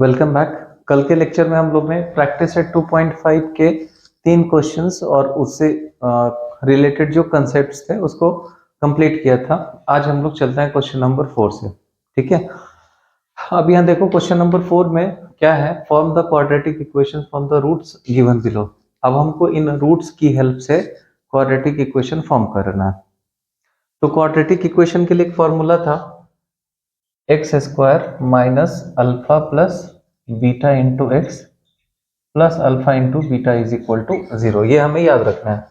Welcome back. कल के lecture में हम लोग ने प्रैक्टिस सेट 2.5 के 3 क्वेश्चंस और उससे रिलेटेड जो कंसेप्ट्स थे उसको कंप्लीट किया था। आज हम लोग चलते हैं क्वेश्चन नंबर 4 से। ठीक है, अब यहाँ देखो क्वेश्चन नंबर 4 में क्या है, form the quadratic equation from the roots given below. अब हमको इन रूट्स की हेल्प से क्वाड्रेटिक इक्वेशन फॉर्म करना है। तो क्वाड्रेटिक इक्वेशन के लिए एक फॉर्मूला था x square minus alpha plus beta into x plus alpha into beta is equal to 0। ये हमें याद रखना है।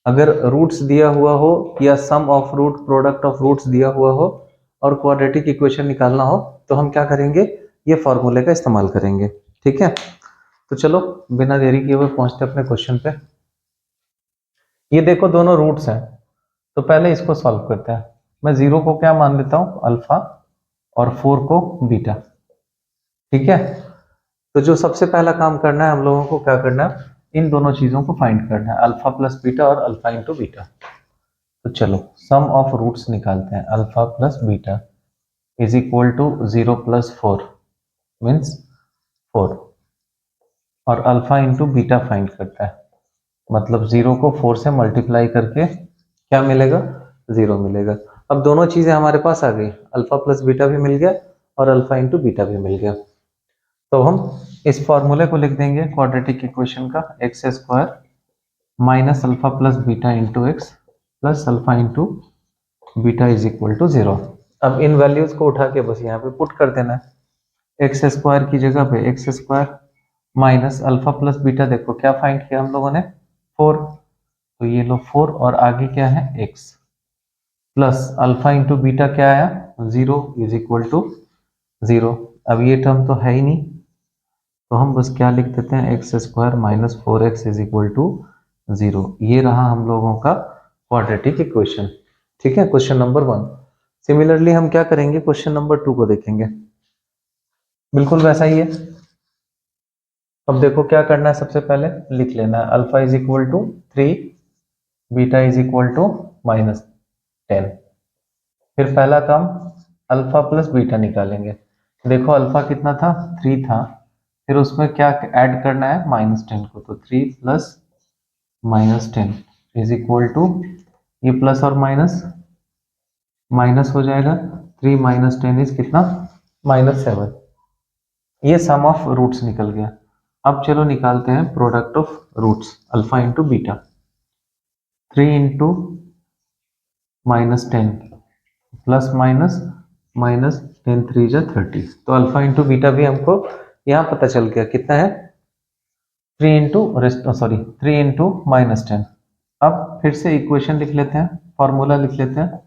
अगर रूट्स दिया हुआ हो या sum of root product of roots दिया हुआ हो और क्वाड्रेटिक इक्वेशन निकालना हो तो हम क्या करेंगे, ये फॉर्मूले का इस्तेमाल करेंगे। ठीक है, तो चलो बिना देरी किए हुए पहुंचते अपने क्वेश्चन पे। ये देखो दोनों रूट्स हैं, तो पहले इसको सॉल्व करते हैं। मैं 0 को क्या मान लेता हूं, अल्फा, और 4 को बीटा। ठीक है, तो जो सबसे पहला काम करना है हम लोगों को क्या करना है, इन दोनों चीजों को फाइंड करना है, अल्फा प्लस बीटा और अल्फा इंटू बीटा। तो चलो सम ऑफ रूट्स निकालते हैं। Alpha plus beta is equal to 0 plus 4 means 4, और अल्फा इंटू बीटा फाइंड करता है, मतलब 0 को 4 से मल्टीप्लाई करके क्या मिलेगा, 0 मिलेगा। अब दोनों चीजें हमारे पास आ गई, अल्फा प्लस बीटा भी मिल गया और अल्फा इंटू बीटा भी मिल गया। तो हम इस फॉर्मूले को लिख देंगे क्वाड्रेटिक इक्वेशन का, x square minus alpha plus beta into x plus alpha into beta is equal to 0। अब इन वैल्यूज को उठा के बस यहाँ पे पुट कर देना है। एक्स स्क्वायर की जगह पे x square minus alpha plus beta, देखो क्या फाइंड किया हम लोगों ने, 4, तो ये लो 4 और आगे क्या है x, plus alpha into beta क्या आया 0 इज इक्वल टू 0। अब ये टर्म तो है ही नहीं, तो हम बस क्या लिख देते हैं, x square minus 4x is equal to 0। ये रहा हम लोगों का क्वाड्रेटिक इक्वेशन। ठीक है, क्वेश्चन नंबर 1। सिमिलरली हम क्या करेंगे, क्वेश्चन नंबर 2 को देखेंगे, बिल्कुल वैसा ही है। अब देखो क्या करना है, सबसे पहले लिख लेना है alpha is equal to 3, beta is equal to -10। फिर पहला काम अल्फा प्लस बीटा निकालेंगे। देखो अल्फा कितना था, 3 था, फिर उसमें क्या ऐड करना है, -10 को, तो 3 प्लस -10 इज इक्वल टू, ये प्लस और माइनस माइनस हो जाएगा, 3 माइनस 10 इज कितना, -7। ये सम ऑफ रूट्स निकल गया। अब चलो निकालते हैं product of roots, alpha into beta. 3 into -10 plus minus -10 3 जा 30, तो अल्फा इंटू बीटा भी हमको यहाँ पता चल गया कितना है, 3 इंटू -10। अब फिर से इक्वेशन लिख लेते हैं, फॉर्मूला लिख लेते हैं,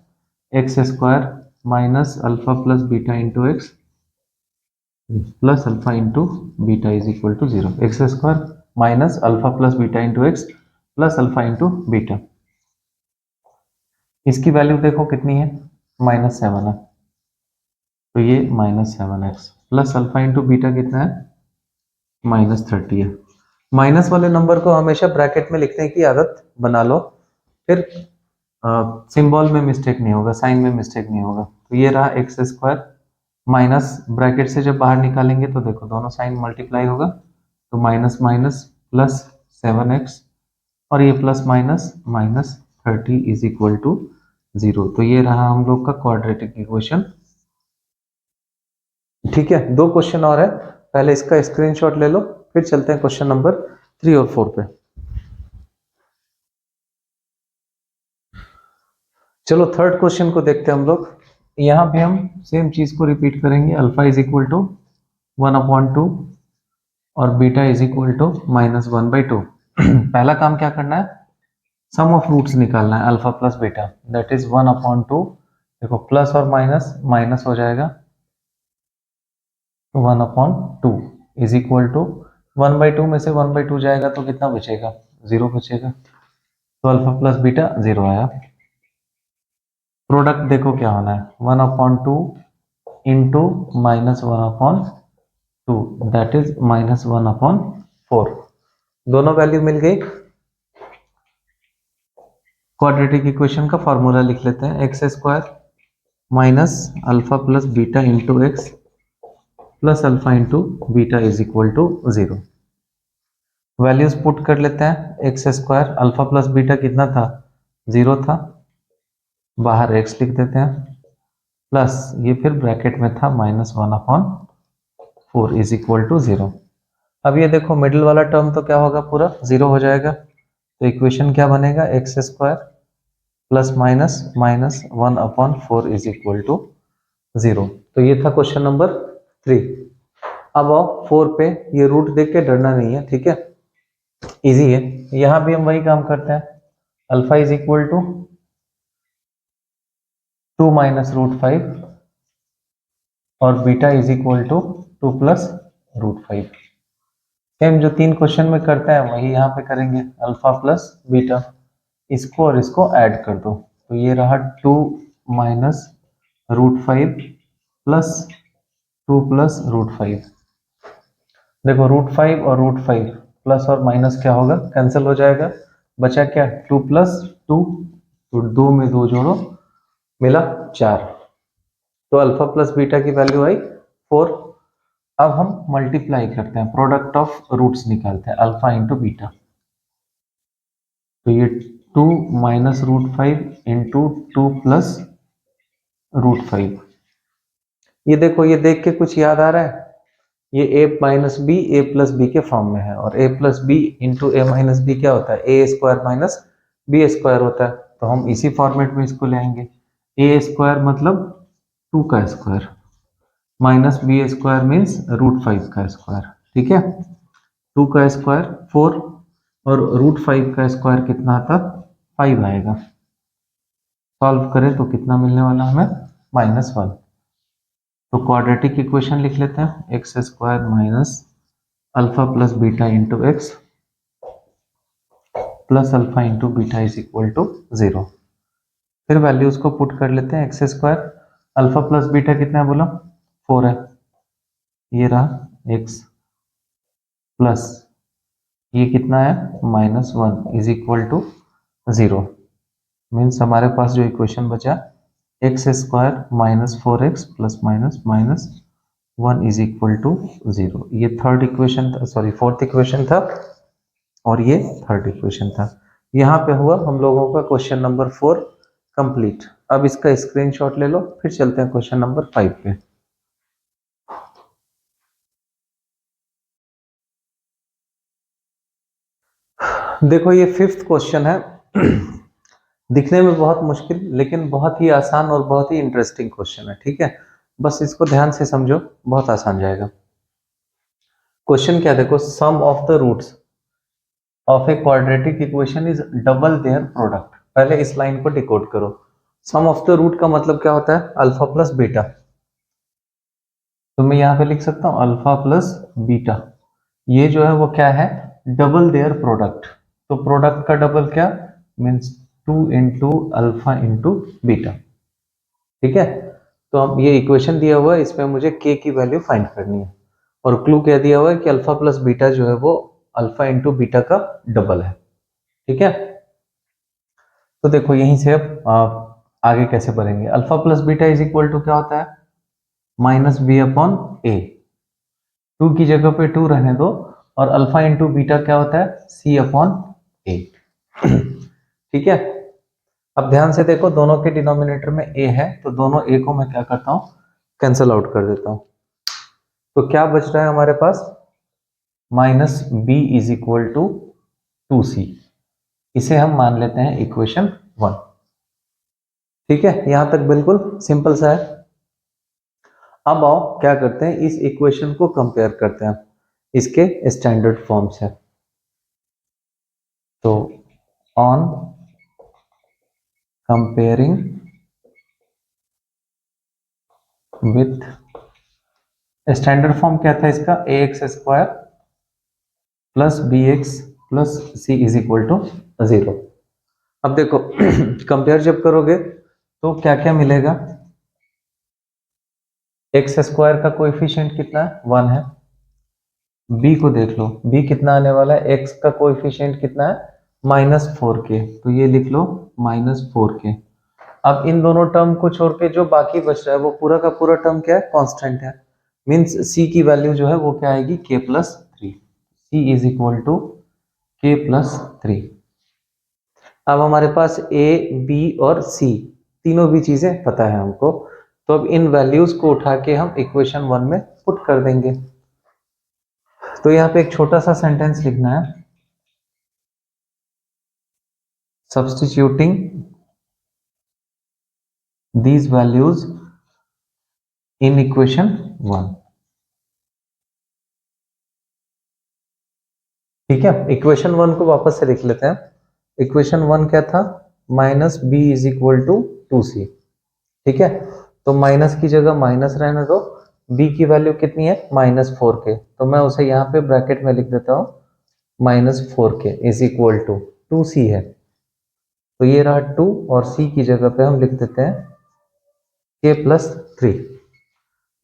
x square minus alpha plus beta into x plus alpha into beta is equal to 0। X square minus alpha plus beta into x plus alpha into beta, इसकी वैल्यू देखो कितनी है, -7 है, तो ये -7x plus alpha into beta कितना है, -30 है। माइनस वाले नंबर को हमेशा ब्रैकेट में लिखने की आदत बना लो, फिर सिंबल में मिस्टेक नहीं होगा, साइन में मिस्टेक नहीं होगा। तो ये रहा एक्स स्क्वायर, माइनस ब्रैकेट से जब बाहर निकालेंगे तो देखो दोनों साइन मल्टीप्लाई होगा, तो माइनस माइनस प्लस 7x, और ये plus minus -30 is equal to 0। तो ये रहा हम लोग का क्वाड्रेटिक इक्वेशन। ठीक है, 2 क्वेश्चन और है, पहले इसका स्क्रीनशॉट ले लो, फिर चलते हैं क्वेश्चन नंबर 3 और 4 पे। चलो थर्ड क्वेश्चन को देखते हैं हम लोग। यहां भी हम सेम चीज को रिपीट करेंगे, अल्फा इज इक्वल टू 1/2 और बीटा इज इक्वल टू -1/2। पहला काम क्या करना है, सम ऑफ रूट्स निकालना है, alpha plus beta, that is 1/2। देखो प्लस और माइनस माइनस हो जाएगा, 1/2 इज इक्वल टू 1/2 में से 1/2 जाएगा तो कितना बचेगा, 0 बचेगा, तो अल्फा प्लस बीटा 0 आया। प्रोडक्ट देखो क्या होना है, 1/2 इंटू -1/2, दैट इज -1/4। दोनों वैल्यू मिल गई। क्वाड्रेटिक इक्वेशन का फॉर्मूला लिख लेते हैं, x square minus alpha plus beta into x plus alpha into beta is equal to 0। Values put कर लेते हैं। X square alpha plus beta कितना था, 0 था, बाहर एक्स लिख देते हैं, प्लस ये फिर ब्रैकेट में था -1/4 इज इक्वल टू 0। अब ये देखो मिडिल वाला टर्म तो क्या होगा, पूरा 0 हो जाएगा। तो इक्वेशन क्या बनेगा, x square plus minus minus 1/4 is equal to 0। तो ये था क्वेश्चन नंबर 3। अब आओ 4 पे, ये रूट देख के डरना नहीं है, ठीक है, इजी है। यहां भी हम वही काम करते हैं, alpha is equal to 2 minus √5 और beta is equal to 2 plus √5। Same जो 3 क्वेश्चन में करते हैं वही यहाँ पे करेंगे, अल्फा प्लस बीटा, इसको और इसको ऐड कर दो, तो ये रहा 2 माइनस √5 प्लस 2 प्लस √5। देखो √5 और √5 प्लस और माइनस क्या होगा, कैंसिल हो जाएगा, बचा क्या 2 प्लस 2, तो 2 में 2 जोड़ो, मिला 4। तो अल्फा प्लस बीटा की वैल्यू आई 4। अब हम मल्टीप्लाई करते हैं, प्रोडक्ट ऑफ रूट्स निकालते हैं, अल्फा इंटू बीटा। तो ये 2 माइनस √5 इंटू 2 प्लस √5। ये देखो, ये देख के कुछ याद आ रहा है, ये a minus B A plus B के फॉर्म में है, और a plus B into A minus B क्या होता है, A square minus B square होता है। तो हम इसी फॉर्मेट में इसको ले आएंगे, ए स्क्वायर मतलब 2 का square minus B square means √5 का स्क्वायर, ठीक है। 2 का स्क्वायर 4 और √5 का स्क्वायर कितना आता, 5 आएगा। सॉल्व करें तो कितना मिलने वाला हमें, -1। तो क्वाड्रेटिक इक्वेशन लिख लेते हैं, x square minus alpha plus beta into x plus alpha into beta is equal to 0। फिर वैल्यूज को पुट कर लेते हैं, x square alpha plus beta कितना है बोला, 4 है, ये रहा एक्स प्लस ये कितना है -1 इज इक्वल टू 0। मीन्स हमारे पास जो इक्वेशन बचा, x square -4x plus minus minus 1 is equal to 0। ये थर्ड इक्वेशन था, सॉरी फोर्थ इक्वेशन था, और ये थर्ड इक्वेशन था। यहाँ पे हुआ हम लोगों का क्वेश्चन नंबर 4 कंप्लीट। अब इसका स्क्रीनशॉट ले लो, फिर चलते हैं क्वेश्चन नंबर 5 पे। देखो ये 5th क्वेश्चन है। दिखने में बहुत मुश्किल लेकिन बहुत ही आसान और बहुत ही इंटरेस्टिंग क्वेश्चन है, ठीक है, बस इसको ध्यान से समझो, बहुत आसान जाएगा। क्वेश्चन क्या देखो, sum of the roots of a quadratic equation is double their product. पहले इस लाइन को डिकोड करो। सम ऑफ द रूट का मतलब क्या होता है, अल्फा प्लस बीटा। तो मैं यहाँ पे लिख सकता हूँ अल्फा प्लस बीटा, ये जो है वो क्या है, डबल देयर प्रोडक्ट। तो प्रोडक्ट का डबल क्या means 2 into alpha into beta, ठीक है। तो अब ये इक्वेशन दिया हुआ है, इसमें मुझे k की वैल्यू फाइंड करनी है, और क्लू क्या दिया हुआ है कि अल्फा प्लस बीटा जो है वो अल्फा इंटू बीटा का डबल है, ठीक है। तो देखो यहीं से अब आगे कैसे बढ़ेंगे, alpha plus beta is equal to क्या होता है, -b/a। 2 की जगह पे 2 रहने दो, और अल्फा इंटू बीटा क्या होता है, c/a, ठीक है। अब ध्यान से देखो, दोनों के डिनोमिनेटर में a है, तो दोनों a को मैं क्या करता हूँ, कैंसिल आउट कर देता हूँ। तो क्या बच रहा है हमारे पास, -b is equal to 2c। इसे हम मान लेते हैं इक्वेशन 1, ठीक है। यहां तक बिल्कुल सिंपल सा है। अब आओ क्या करते हैं, इस इक्वेशन को कंपेयर करते हैं इसके स्टैंडर्ड फॉर्म से। तो on comparing with, standard form क्या था इसका, ax square plus bx plus c is equal to 0। अब देखो कंपेयर जब करोगे तो क्या क्या मिलेगा, एक्स स्क्वायर का कोएफिशिएंट कितना है, 1 है। b को देख लो, b कितना आने वाला है, x का कोएफिशिएंट कितना है, -4k, तो ये लिख लो -4k। अब इन दोनों टर्म को छोड़ के जो बाकी बच रहा है वो पूरा का पूरा टर्म क्या है, कांस्टेंट है, मीन्स सी की वैल्यू जो है वो क्या आएगी, k plus 3। C is equal to k plus 3। अब हमारे पास a, b और c तीनों भी चीजें पता है हमको, तो अब इन वैल्यूज को उठा के हम इक्वेशन 1 में पुट कर देंगे। तो यहाँ पे एक छोटा सा सेंटेंस लिखना है, substituting these values in equation 1। ठीक है, इक्वेशन 1 को वापस से लिख लेते हैं। इक्वेशन 1 क्या था, minus B is equal to 2c। ठीक है, तो माइनस की जगह माइनस रहने दो, b की वैल्यू कितनी है, -4k, तो मैं उसे यहाँ पे ब्रैकेट में लिख देता हूँ, -4k is equal to 2c है, तो ये रहा 2 और c की जगह पे हम लिख देते हैं k प्लस 3।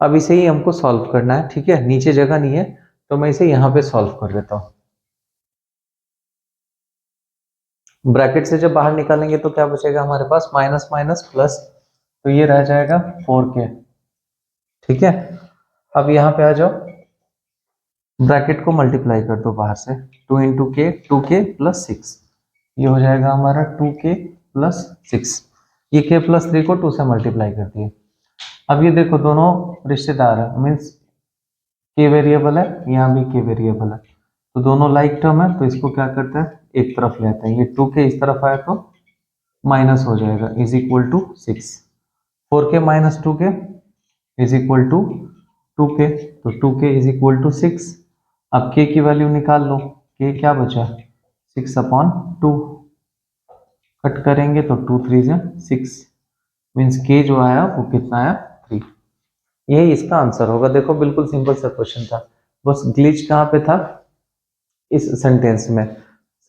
अब इसे ही हमको सॉल्व करना है। ठीक है, नीचे जगह नहीं है तो मैं इसे यहाँ पे सॉल्व कर देता हूँ। ब्रैकेट से जब बाहर निकालेंगे तो क्या बचेगा हमारे पास, माइनस माइनस प्लस, तो ये रह जाएगा 4k। ठीक है, अब यहाँ पे आ जाओ, ब्रैकेट को मल्टीप्लाई कर दो बाहर से, 2 इंटू के, 2k प्लस 6, ये हो जाएगा हमारा 2k प्लस 6। ये k प्लस 3 को 2 से मल्टीप्लाई कर दिए। अब ये देखो दोनों रिश्तेदार है, मीन्स k वेरिएबल है, यहाँ भी k वेरिएबल है, तो दोनों लाइक टर्म है, तो इसको क्या करते हैं, एक तरफ लेते हैं। ये 2k इस तरफ आया तो माइनस हो जाएगा, is equal to 6। 4k minus 2k is equal to 2k, तो 2k इज इक्वल टू 6। अब k की वैल्यू निकाल लो, k क्या बचा, 6/2, कट करेंगे तो 2 3 6, मीन्स k जो आया वो कितना आया, 3। यही इसका आंसर होगा। देखो बिल्कुल सिंपल सा क्वेश्चन था, बस ग्लिच कहाँ पे था, इस सेंटेंस में,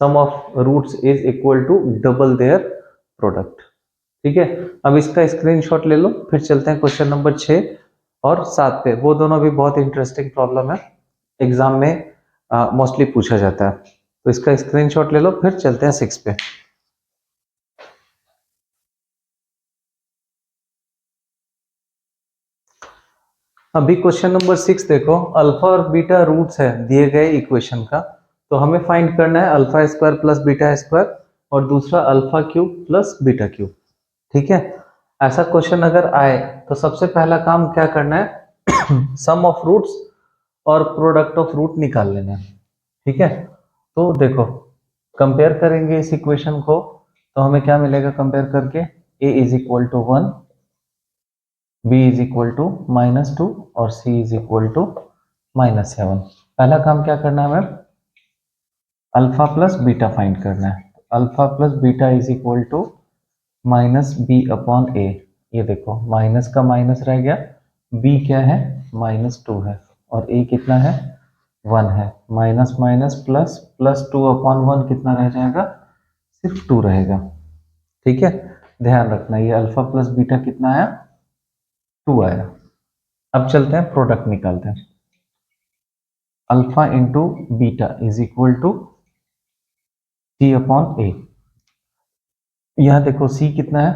sum of roots is equal to double their product. ठीक है, अब इसका स्क्रीनशॉट ले लो, फिर चलते हैं क्वेश्चन नंबर 6 और 7 पे। वो दोनों भी बहुत इंटरेस्टिंग प्रॉब्लम है, एग्जाम में मोस्टली पूछा जाता है, तो इसका स्क्रीनशॉट ले लो, फिर चलते हैं 6 पे। अभी क्वेश्चन नंबर 6 देखो, अल्फा और बीटा रूट्स है दिए गए इक्वेशन का, तो हमें फाइंड करना है alpha square plus beta square और दूसरा alpha cube plus beta cube. ठीक है, ऐसा क्वेश्चन अगर आए तो सबसे पहला काम क्या करना है, सम ऑफ रूट्स और प्रोडक्ट ऑफ रूट निकाल लेना है। ठीक है, तो देखो कंपेयर करेंगे इस इक्वेशन को, तो हमें क्या मिलेगा कंपेयर करके, a is equal to 1, b is equal to -2 और c इज इक्वल टू -7। पहला काम क्या करना है हमें, अल्फा प्लस बीटा फाइंड करना है। Alpha plus beta is equal to -b/a। ये देखो माइनस का माइनस रह गया, b क्या है, -2 है और a कितना है, 1 है। माइनस माइनस प्लस, +2/1 कितना रह जाएगा, सिर्फ 2 रहेगा। ठीक है, ध्यान रखना ये अल्फा प्लस बीटा कितना आया, 2 आया। अब चलते हैं प्रोडक्ट निकालते हैं, alpha into beta is equal to c/a। यहां देखो c कितना है,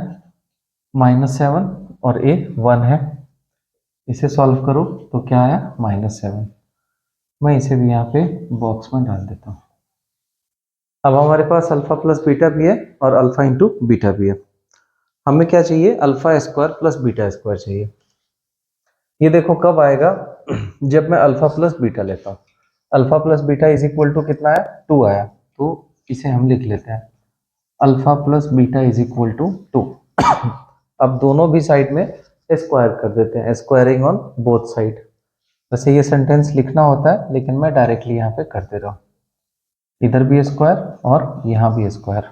-7 और a 1 है, इसे सॉल्व करो तो क्या आया, -7। मैं इसे भी यहाँ पे बॉक्स में डाल देता हूँ। अब हमारे पास अल्फा प्लस बीटा भी है और अल्फा इंटू बीटा भी है। हमें क्या चाहिए, alpha square plus beta square चाहिए। ये देखो कब आएगा, जब मैं अल्फा प्लस बीटा लेता हूँ। Alpha plus beta is equal to कितना है, 2 आया, तो इसे हम लिख लेते हैं, alpha plus beta is equal to 2। अब दोनों भी साइड में स्क्वायर कर देते हैं, स्क्वायरिंग ऑन बोथ साइड। वैसे ये सेंटेंस लिखना होता है लेकिन मैं डायरेक्टली यहाँ पे कर दे रहा हूँ, इधर भी स्क्वायर और यहाँ भी स्क्वायर।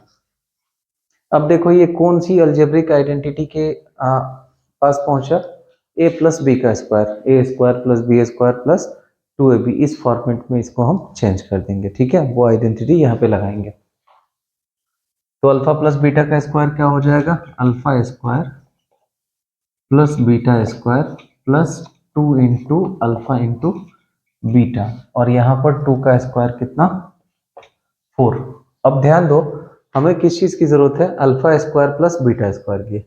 अब देखो ये कौन सी अलजेब्रिक आइडेंटिटी के पास पहुंचा, a प्लस बी का square, a square plus B square plus 2ab, इस फॉर्मेट में इसको हम चेंज कर देंगे। ठीक है, वो आइडेंटिटी यहाँ पे लगाएंगे, तो अल्फा प्लस बीटा का स्क्वायर क्या हो जाएगा, alpha square plus beta square plus 2 into alpha into beta, और यहाँ पर 2 का स्क्वायर कितना, 4। अब ध्यान दो हमें किस चीज की जरूरत है, alpha square plus beta square की,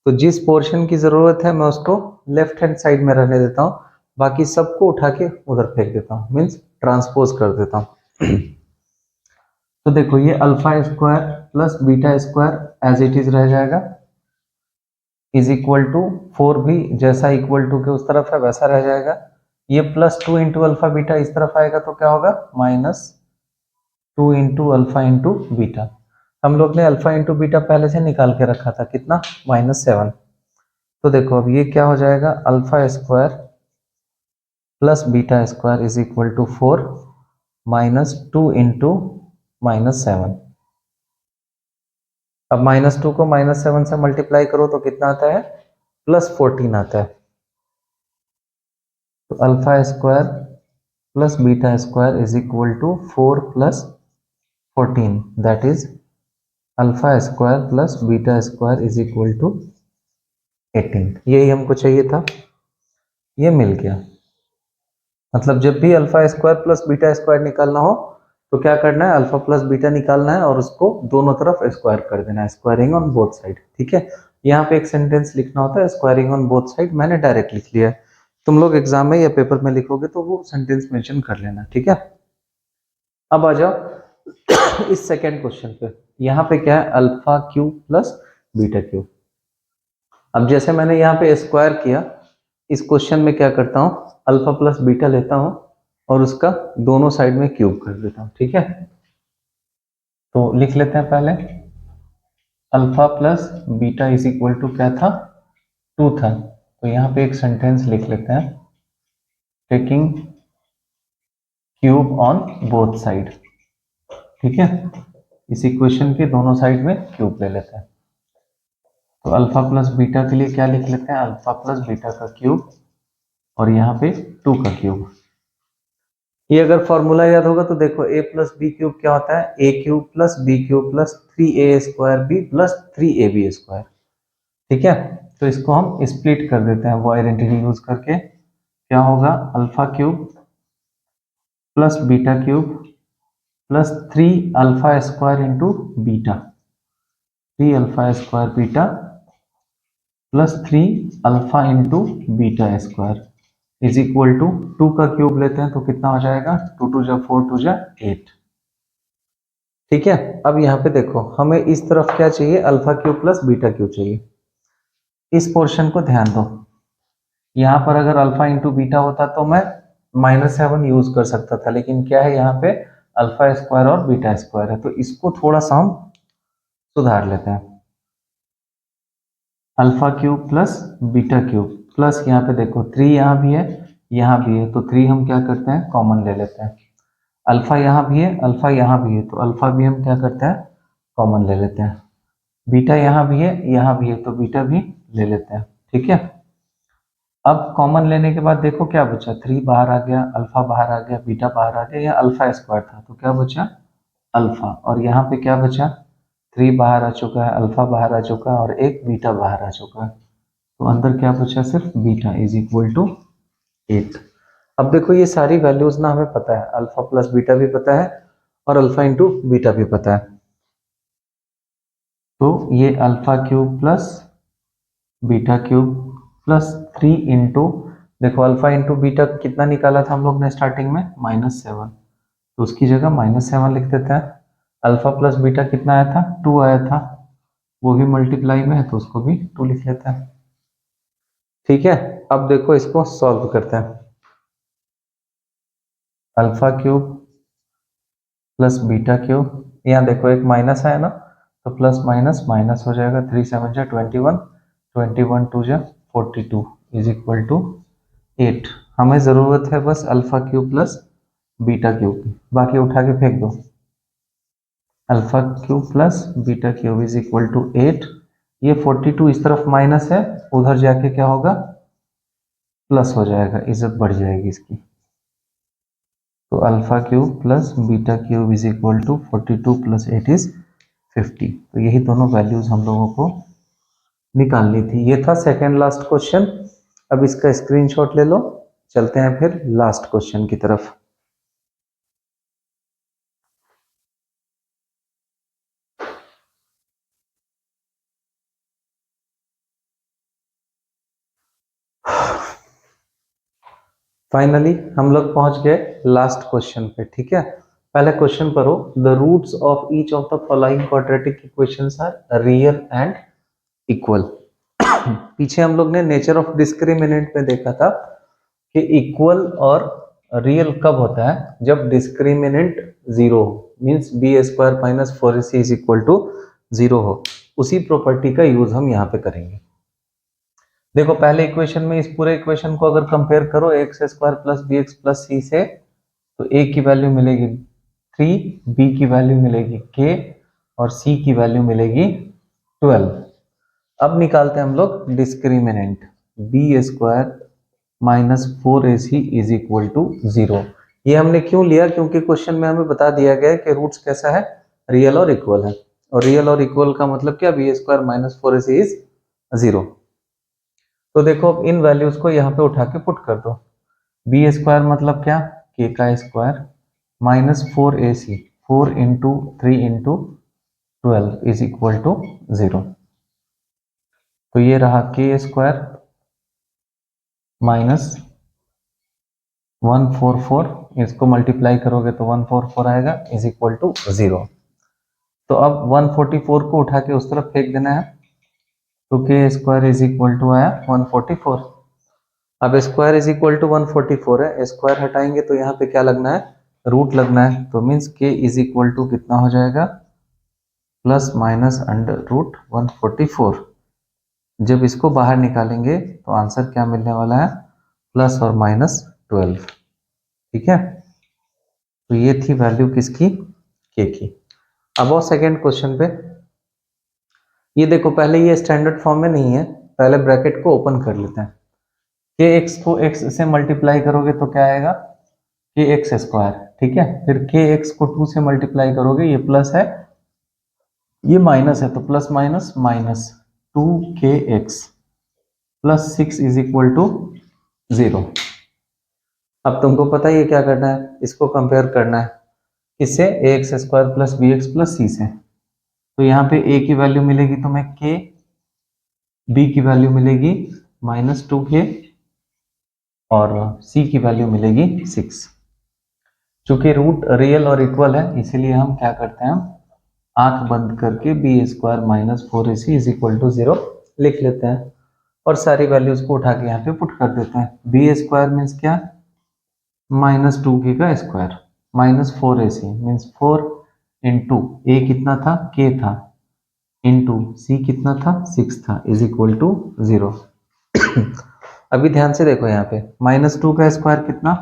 तो जिस पोर्शन की जरूरत है मैं उसको लेफ्ट हैंड साइड में रहने देता हूँ, बाकी सबको उठा के उधर फेंक देता हूँ, मीन्स ट्रांसपोज कर देता हूँ। तो देखो ये alpha square plus beta square as it is रह जाएगा, इज इक्वल टू 4 भी जैसा इक्वल टू के उस तरफ है वैसा रह जाएगा। ये प्लस 2 इंटू अल्फा बीटा इस तरफ आएगा तो क्या होगा, minus 2 into alpha into beta. हम लोग ने अल्फा इंटू बीटा पहले से निकाल के रखा था, कितना, -7। तो देखो अब ये क्या हो जाएगा, alpha square plus beta square is equal to 4 -2 into -7। अब -2 को -7 से मल्टीप्लाई करो तो कितना आता है, +14 आता है। तो alpha square plus beta square is equal to 4 + 14, that is alpha square plus beta square is equal to 18। यही हमको चाहिए था, ये मिल गया। मतलब जब भी alpha square plus beta square निकालना हो तो क्या करना है, अल्फा प्लस बीटा निकालना है और उसको दोनों तरफ स्क्वायर कर देना है, स्क्वायरिंग ऑन बोथ साइड। ठीक है, यहाँ पे एक सेंटेंस लिखना होता है स्क्वायरिंग ऑन बोथ साइड, मैंने डायरेक्ट लिख लिया है। तुम लोग एग्जाम में या पेपर में लिखोगे तो वो सेंटेंस मेंशन कर लेना, ठीक है। अब आ जाओ इस सेकेंड क्वेश्चन पे। यहाँ पे क्या है, alpha cube plus beta cube. अब जैसे मैंने यहाँ पे स्क्वायर किया, इस क्वेश्चन में क्या करता हूँ, अल्फा प्लस बीटा लेता हूँ और उसका दोनों साइड में क्यूब कर देता हूँ, ठीक है। तो लिख लेते हैं पहले, alpha plus beta is equal to क्या था, 2 था। तो यहाँ पे एक सेंटेंस लिख लेते हैं, taking cube on both side, ठीक है। इस इक्वेशन के दोनों साइड में क्यूब ले लेते हैं। तो अल्फा प्लस बीटा के लिए क्या लिख लेते हैं, अल्फा प्लस बीटा का क्यूब और यहाँ पे 2 का क्यूब। ये अगर फॉर्मूला याद होगा तो देखो, a प्लस बी क्यूब क्या होता है, a cube plus b cube plus 3a square b plus 3ab square, ठीक है। तो इसको हम स्प्लिट कर देते हैं वो आइडेंटिटी यूज करके। क्या होगा, alpha cube plus beta cube plus 3 alpha square into beta, 3 alpha square beta plus 3 alpha into beta square is equal to 2 का क्यूब लेते हैं तो कितना हो जाएगा, 2 2 जा 4 2 जा 8, ठीक है। अब यहाँ पे देखो, हमें इस तरफ क्या चाहिए, alpha cube plus beta cube चाहिए। इस पोर्शन को ध्यान दो, यहाँ पर अगर अल्फा इंटू बीटा होता तो मैं -7 यूज कर सकता था, लेकिन क्या है यहाँ पे अल्फा स्क्वायर और बीटा स्क्वायर है, तो इसको थोड़ा सा हम सुधार लेते हैं। Alpha cube plus beta cube plus यहाँ पे देखो 3 यहाँ भी है यहाँ भी है, तो 3 हम क्या करते हैं, कॉमन ले लेते हैं। अल्फा यहाँ भी है अल्फा यहाँ भी है, तो अल्फा भी हम क्या करते हैं, कॉमन ले लेते हैं। बीटा यहाँ भी है यहाँ भी है, तो बीटा भी ले लेते हैं, ठीक है। अब कॉमन लेने के बाद देखो क्या बचा, 3 बाहर आ गया, अल्फा बाहर आ गया, बीटा बाहर आ गया, या अल्फा स्क्वायर था तो क्या बचा, अल्फा। और यहाँ पे क्या बचा, 3 बाहर आ चुका है, अल्फा बाहर आ चुका है और एक बीटा बाहर आ चुका है, तो अंदर क्या बचा, सिर्फ बीटा इज इक्वल टू 8। अब देखो ये सारी वैल्यूज ना हमें पता है, अल्फा प्लस बीटा भी पता है और अल्फा इंटू बीटा भी पता है। तो ये alpha cube plus beta cube plus 3 into, देखो अल्फा इंटू बीटा कितना निकाला था हम लोग ने स्टार्टिंग में, -7, तो उसकी जगह -7 लिख देते हैं। अल्फा प्लस बीटा कितना आया था, 2 आया था, वो भी मल्टीप्लाई में है तो उसको भी 2 लिख लेते हैं, ठीक है। अब देखो इसको सॉल्व करते हैं, alpha cube plus beta cube, यहाँ देखो एक माइनस है ना, तो प्लस माइनस माइनस हो जाएगा, 3 7 जा 21, 21 2 जा 42 इज इक्वल टू 8। हमें ज़रूरत है बस alpha cube plus beta cube की, बाकी उठा के फेंक दो। Alpha cube plus beta cube is equal to 8। ये 42 इस तरफ माइनस है, उधर जाके क्या होगा, प्लस हो जाएगा, इज्जत बढ़ जाएगी इसकी। तो alpha cube plus beta cube is equal to 42 plus 8 is 50। तो यही दोनों वैल्यूज हम लोगों को निकालनी थी। ये था सेकेंड लास्ट क्वेश्चन। अब इसका स्क्रीनशॉट ले लो, चलते हैं फिर लास्ट क्वेश्चन की तरफ। फाइनली हम लोग पहुंच गए लास्ट क्वेश्चन पे, ठीक है। पहले क्वेश्चन पढ़ो, the roots of each of the following quadratic equations are real and equal. पीछे हम लोग ने नेचर ऑफ डिस्क्रिमिनेंट में देखा था कि इक्वल और रियल कब होता है, जब डिस्क्रिमिनेंट जीरो हो, means B square minus 4ac is equal to zero हो। उसी प्रॉपर्टी का यूज हम यहाँ पे करेंगे। देखो पहले इक्वेशन में इस पूरे इक्वेशन को अगर कंपेयर करो x square plus b x plus c से, तो ए की वैल्यू मिलेगी 3, बी की वैल्यू मिलेगी k और सी की वैल्यू मिलेगी 12। अब निकालते हैं हम लोग discriminant, B square minus 4ac is equal to 0। ये हमने क्यों लिया, क्योंकि क्वेश्चन में हमें बता दिया गया है कि रूट्स कैसा है, रियल और इक्वल है। और रियल और इक्वल का मतलब क्या, B square minus 4ac is 0। तो देखो अब इन वैल्यूज को यहाँ पे उठा के पुट कर दो। बी स्क्वायर मतलब क्या, के का square minus 4ac, 4 into 3 into 12 is equal to 0। तो ये रहा के स्क्वायर माइनस 144, इसको मल्टीप्लाई करोगे तो 144 आएगा इज इक्वल टू 0। तो अब 144 को उठा के उस तरफ फेंक देना है, तो के स्क्वायर इज इक्वल टू आया 144। अब स्क्वायर इज इक्वल टू 144 है, स्क्वायर हटाएंगे तो यहाँ पे क्या लगना है, रूट लगना है। तो मीन्स के इज इक्वल टू कितना हो जाएगा, प्लस माइनस अंडर रूट 144। जब इसको बाहर निकालेंगे तो आंसर क्या मिलने वाला है, प्लस और माइनस 12, ठीक है। तो ये थी वैल्यू किसकी, के की। अब और सेकेंड क्वेश्चन पे, ये देखो पहले ये स्टैंडर्ड फॉर्म में नहीं है, पहले ब्रैकेट को ओपन कर लेते हैं। के एक्स को एक्स से मल्टीप्लाई करोगे तो क्या आएगा, के एक्स स्क्वायर, ठीक है। फिर के एक्स को 2 से मल्टीप्लाई करोगे, ये प्लस है ये माइनस है, तो plus minus minus 2kx plus 6 is equal to 0। अब तुमको पता ही है क्या करना है, इसको कंपेयर करना है इससे, a x square plus b x plus c से। तो यहाँ पे a की वैल्यू मिलेगी तुम्हें k, b की वैल्यू मिलेगी माइनस 2k और c की वैल्यू मिलेगी 6। चूंकि रूट रियल और इक्वल है, इसीलिए हम क्या करते हैं, आंख बंद करके B square minus 4ac is equal to 0 लिख लेते हैं और सारी वैल्यूज को उठा के यहाँ पे पुट कर देते हैं। बी स्क्वायर मीन्स क्या, माइनस 2k का square minus 4ac means 4 into a कितना था, k था, इंटू सी कितना था, 6 था, इज इक्वल टू 0। अभी ध्यान से देखो यहाँ पे माइनस 2 का स्क्वायर कितना,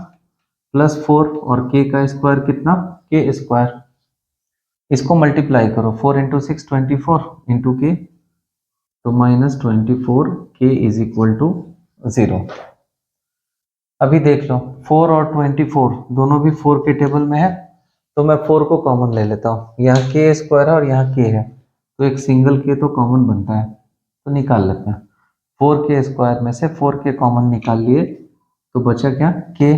प्लस 4 और k का स्क्वायर कितना, k स्क्वायर। इसको मल्टीप्लाई करो, 4 इंटू 6 24 इंटू k, तो minus 24k is equal to 0। अभी देख लो 4 और 24 दोनों भी 4 के टेबल में है, तो मैं 4 को कॉमन ले लेता हूँ। यहाँ k स्क्वायर है और यहाँ k है, तो एक सिंगल k तो कॉमन बनता है, तो निकाल लेते हैं। 4k स्क्वायर में से 4k कॉमन निकाल लिए, तो बचा क्या, k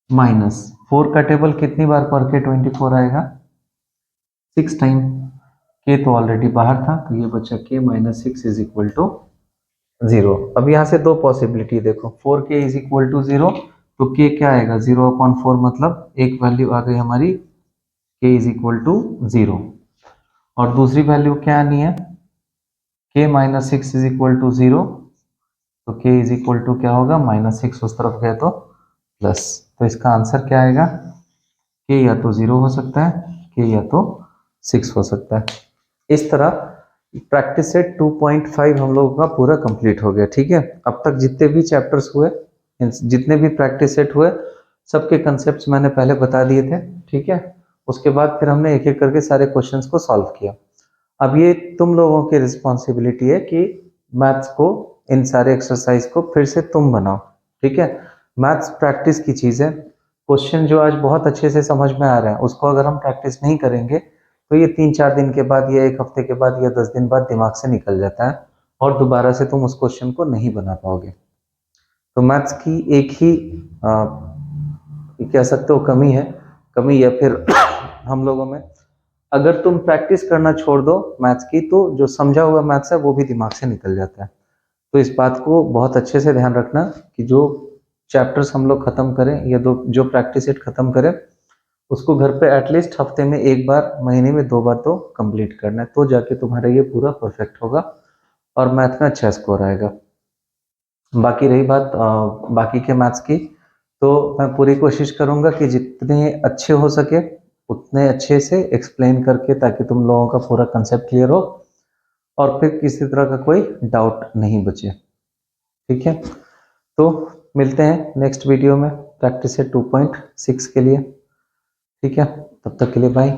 माइनस 4 का टेबल कितनी बार पर के 24 आएगा, 6 टाइम। k तो ऑलरेडी बाहर था, तो ये बचा k minus 6 is equal to 0। अब यहाँ से दो पॉसिबिलिटी देखो, 4k इज इक्वल टू 0, तो k क्या आएगा, 0/4 मतलब एक वैल्यू आ गई हमारी k इज इक्वल टू 0। और दूसरी वैल्यू क्या आनी है, k minus 6 is equal to 0, तो k इज इक्वल टू क्या होगा, माइनस 6 उस तरफ गया तो प्लस। तो इसका आंसर क्या आएगा, k या तो 0 हो सकता है, k या तो 6 हो सकता है। इस तरह प्रैक्टिस सेट 2.5 हम लोगों का पूरा कंप्लीट हो गया, ठीक है। अब तक जितने भी चैप्टर्स हुए, जितने भी प्रैक्टिस सेट हुए, सबके कंसेप्ट्स मैंने पहले बता दिए थे, ठीक है। उसके बाद फिर हमने एक एक करके सारे क्वेश्चंस को सॉल्व किया। अब ये तुम लोगों की रिस्पॉन्सिबिलिटी है कि मैथ्स को, इन सारे एक्सरसाइज को फिर से तुम बनाओ, ठीक है। मैथ्स प्रैक्टिस की चीज़ है। क्वेश्चन जो आज बहुत अच्छे से समझ में आ रहा है, उसको अगर हम प्रैक्टिस नहीं करेंगे तो ये 3-4 दिन के बाद या 1 हफ्ते के बाद या 10 दिन बाद दिमाग से निकल जाता है और दोबारा से तुम उस क्वेश्चन को नहीं बना पाओगे। तो मैथ्स की एक ही कह सकते हो कमी है, कमी या फिर हम लोगों में, अगर तुम प्रैक्टिस करना छोड़ दो मैथ्स की, तो जो समझा हुआ मैथ्स है वो भी दिमाग से निकल जाता है। तो इस बात को बहुत अच्छे से ध्यान रखना कि जो चैप्टर्स हम लोग खत्म करें, ये दो जो प्रैक्टिस सेट खत्म करें, उसको घर पे एटलीस्ट हफ्ते में एक बार, महीने में 2 बार तो कंप्लीट करना है, तो जाके तुम्हारा ये पूरा परफेक्ट होगा और मैथ में अच्छा स्कोर आएगा। बाकी रही बात बाकी के मैथ्स की, तो मैं पूरी कोशिश करूंगा कि जितने अच्छे हो सके उतने अच्छे से एक्सप्लेन करके, ताकि तुम लोगों का पूरा कंसेप्ट क्लियर हो और फिर किसी तरह का कोई डाउट नहीं बचे। ठीक है, तो मिलते हैं नेक्स्ट वीडियो में प्रैक्टिस है 2.6 के लिए। ठीक है, तब तक के लिए बाय।